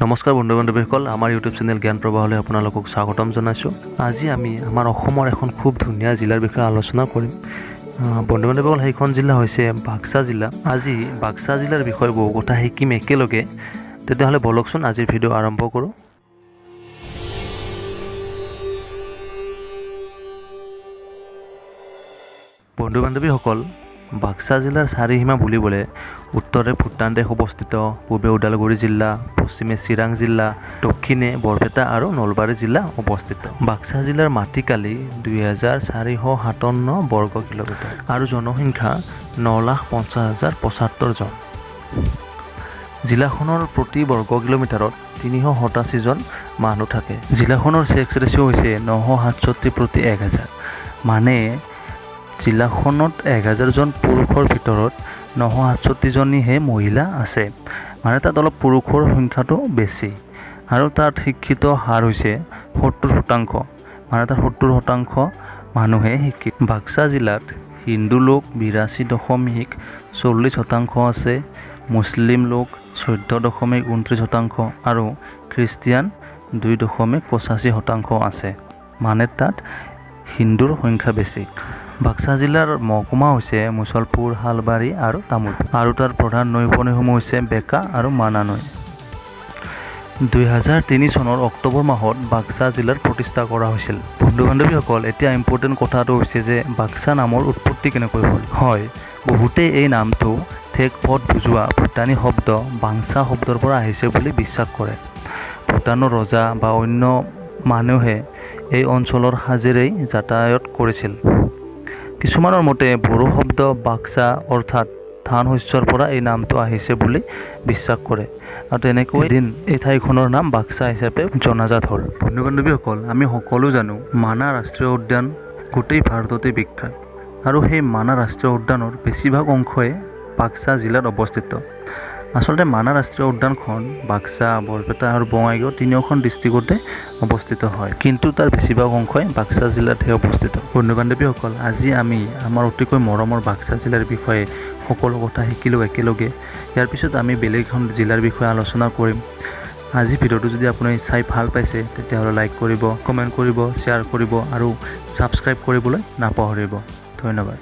নমস্কাৰ বন্ধু বান্ধৱীসকল, আমাৰ ইউটিউব চেনেল জ্ঞান প্ৰবাহলৈ আপোনালোকক স্বাগতম জনাইছোঁ। আজি আমি আমাৰ অসমৰ এখন খুব ধুনীয়া জিলাৰ বিষয়ে আলোচনা কৰিম। বন্ধু বান্ধৱীসকল, সেইখন জিলা হৈছে বাক্সা জিলা। আজি বাক্সা জিলাৰ বিষয়ে বহু কথা শিকিম একেলগে। তেতিয়াহ'লে বলকচোন আজিৰ ভিডিঅ' আৰম্ভ কৰোঁ। বন্ধু বান্ধৱীসকল, বাক্সা জিলাৰ চাৰিসীমা বুলিবলৈ উত্তৰে ভূটান দেশ অৱস্থিত, পূবে ওদালগুৰি জিলা, পশ্চিমে চিৰাং জিলা, দক্ষিণে বৰপেটা আৰু নলবাৰী জিলা অৱস্থিত। বাক্সা জিলাৰ মাটিকালি 2457 বৰ্গ কিলোমিটাৰ আৰু জনসংখ্যা 9,50,075 জন। জিলাখনৰ প্ৰতি বৰ্গ কিলোমিটাৰত 387 জন মানুহ থাকে। জিলাখনৰ ছেক্স ৰেচিঅ' হৈছে 967 প্ৰতি 1000, মানে জিলাখনত 1000 জন পুৰুষৰ ভিতৰত 967 জনীহে মহিলা আছে, মানে তাত অলপ পুৰুষৰ সংখ্যাটো বেছি। আৰু তাত শিক্ষিত হাৰ হৈছে 70%, মানে তাত 70% মানুহে শিক্ষিত। বাক্সা জিলাত হিন্দু লোক 82.40% আছে, মুছলিম লোক 14.29% আৰু খ্ৰীষ্টিয়ান 2.85% আছে, মানে তাত হিন্দুৰ সংখ্যা বেছি। বাক্সা জিলাৰ মহকুমা হৈছে মুছলপুৰ, হালবাৰী আৰু তামোলপুৰ, আৰু তাৰ প্ৰধান নৈ উপনৈসমূহ হৈছে বেকা আৰু মানা নৈ। 2003 চনৰ অক্টোবৰ মাহত বাক্সা জিলাৰ প্ৰতিষ্ঠা কৰা হৈছিল। বন্ধু বান্ধৱীসকল, এতিয়া ইম্পৰ্টেণ্ট কথাটো হৈছে যে বাক্সা নামৰ উৎপত্তি কেনেকৈ হ'ল। হয়, বহুতেই এই নামটো ঠেক পথ বুজোৱা ভূটানী শব্দ বাংছা শব্দৰ পৰা আহিছে বুলি বিশ্বাস কৰে। ভূটানৰ ৰজা বা অন্য মানুহে এই অঞ্চলৰ সাজেৰেই যাতায়াত কৰিছিল। কিছুমানৰ মতে বড়ো শব্দ বাক্সা অৰ্থাৎ ধান শস্যৰ পৰা এই নামটো আহিছে বুলি বিশ্বাস কৰে, আৰু তেনেকৈ এদিন এই ঠাইখনৰ নাম বাক্সা হিচাপে জনাজাত হ'ল। বন্ধু বান্ধৱীসকল, আমি সকলো জানো মানাহ ৰাষ্ট্ৰীয় উদ্যান গোটেই ভাৰততে বিখ্যাত, আৰু সেই মানাহ ৰাষ্ট্ৰীয় উদ্যানৰ বেছিভাগ অংশই বাক্সা জিলাত অৱস্থিত। আচলতে মানাহ ৰাষ্ট্ৰীয় উদ্যানখন বাক্সা, বৰপেটা আৰু বঙাইগাঁও তিনিওখন ডিষ্ট্ৰিক্টতে অৱস্থিত হয়, কিন্তু তাৰ বেছিভাগ অংশই বাক্সা জিলাতহে অৱস্থিত। বন্ধু বান্ধৱীসকল, আজি আমি আমাৰ অতিকৈ মৰমৰ বাক্সা জিলাৰ বিষয়ে সকলো কথা শিকিলোঁ একেলগে। ইয়াৰ পিছত আমি বেলেগ এখন জিলাৰ বিষয়ে আলোচনা কৰিম। আজি ভিডিঅ'টো যদি আপুনি চাই ভাল পাইছে, তেতিয়াহ'লে লাইক কৰিব, কমেণ্ট কৰিব, শ্বেয়াৰ কৰিব আৰু ছাবস্ক্ৰাইব কৰিবলৈ নাপাহৰিব। ধন্যবাদ।